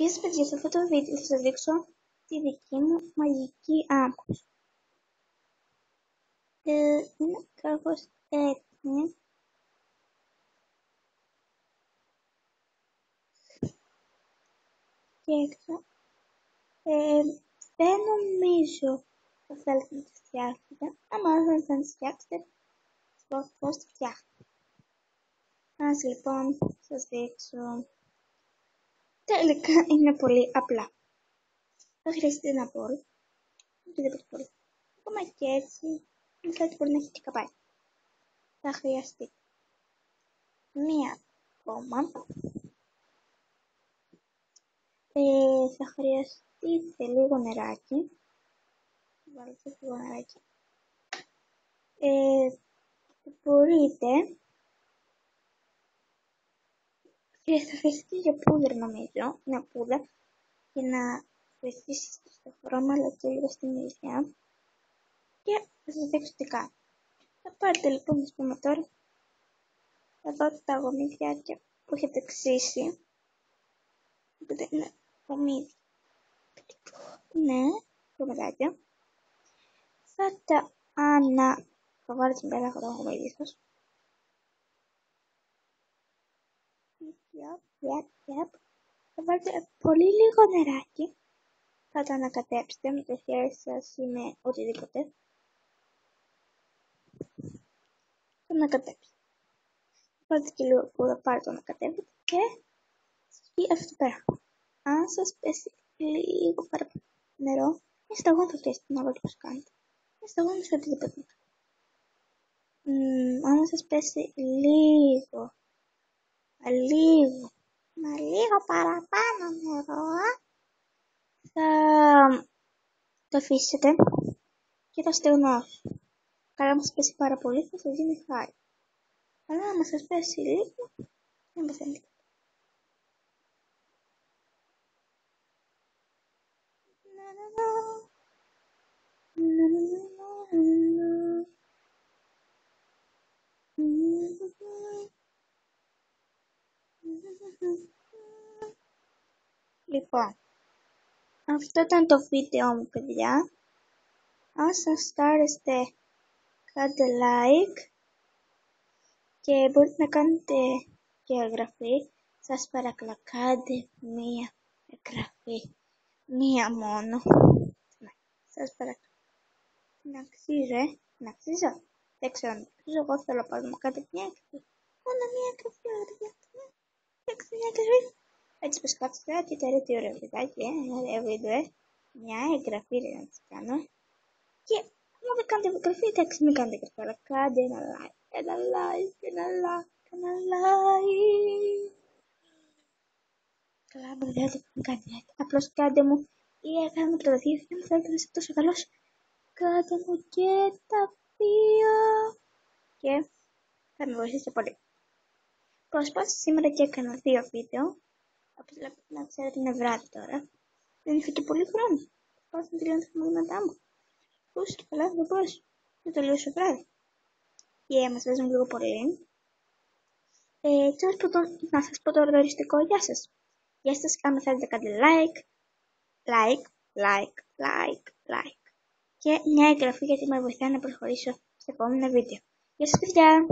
Γεια σας παιδιά, σε αυτό το βίντεο θα σας δείξω τη δική μου μαγική άμμος. Είναι κάπως έτσι. Και έξω. Δεν νομίζω θα θέλετε να τη φτιάξετε. Άμα δεν θέλετε να τη φτιάξετε, θα πω πώς τη φτιάχνετε. Ας λοιπόν σας δείξω. Τελικά είναι πολύ απλά. Θα χρειαστείτε ένα μπολ. Οτιδήποτε μπολ. Ακόμα και έτσι, αν θέλετε μπορεί να έχει και καπάκι. Θα χρειαστείτε μία κόμμα. Θα χρειαστείτε λίγο νεράκι. Βάλτε λίγο νεράκι. Μπορείτε. Θα χρειαστείτε για πούδρα νομίζω. Μια πούδρα για να βοηθήσει στο χρώμα αλλά και λίγο στην ηλικία. Και θα σας δείξω τι κάνω. Θα πάρετε λοιπόν, ας πούμε τώρα, εδώ τα γονίδια που έχετε ξύσει. Είναι γονίδια. Ναι, κομμάτια. Θα τα θα βάλετε την πέρα από το γονίδι σας. Θα βάλετε πολύ λίγο νεράκι. Θα το ανακατέψετε με το χέρι σας ή με οτιδήποτε. Θα ανακατέψετε. Βάλτε και λίγο που θα πάρετε το ανακατεύετε και σας βγει αυτό πέρα. Αν σας πέσει λίγο παραπάνω νερό, μια σταγόνα θα φτιάξετε να βάλετε πώς κάνετε. Μια σταγόνα σε οτιδήποτε. Αν σας πέσει λίγο παραπάνω νερό, θα το αφήσετε και θα στεγνώσει. Καλά, αν σας πέσει πάρα πολύ, θα σας γίνει χάρη. Αλλά αν σας πέσει λίγο, δεν πεθαίνει. Λοιπόν, αυτό ήταν το βίντεο μου παιδιά. Αν σας άρεσε, κάντε like και μπορείτε να κάνετε και εγγραφή. Σας παρακαλώ, κάντε μία εγγραφή, μία μόνο. Σας παρακαλώ. Να αξίζω. Δεν ξέρω αν αξίζω, εγώ θέλω πάντα να κάνετε μία εγγραφή. Μόνο μία εγγραφή, μία εγγραφή. Έτσι πως κάτσετε, κοίτατε τι ωραίο βιντεάκι, ωραίο βίντεο, μια εγγραφή να τις κάνω. Και άμα δεν κάνετε εγγραφή, εντάξει μην κάνετε εγγραφή, αλλά κάντε ένα like, Καλά μου δεν μου κάνετε like, απλώς κάντε μου ή έκανα από το 2 και μου θέλετε να είσαι τόσο καλός, κάντε μου και τα 2 και θα με βοηθήσετε πολύ. Προσπάθησα σήμερα και έκανα 2 βίντεο. Όπως να ξέρετε είναι βράδυ τώρα. Δεν είχα και πολύ χρόνο. Προσπάθησα να τελειώνω τα μαθήματά μου. Πώς και καλά δεν μπορούσα. Δεν τελείωσα βράδυ. Και μας βάζουμε λίγο πολύ. Να σας πω το οριστικό γεια σας. Γεια σας, άμα θέλετε κάντε like. Και μια εγγραφή γιατί με βοηθάει να προχωρήσω στο επόμενο βίντεο. Γεια σας παιδιά.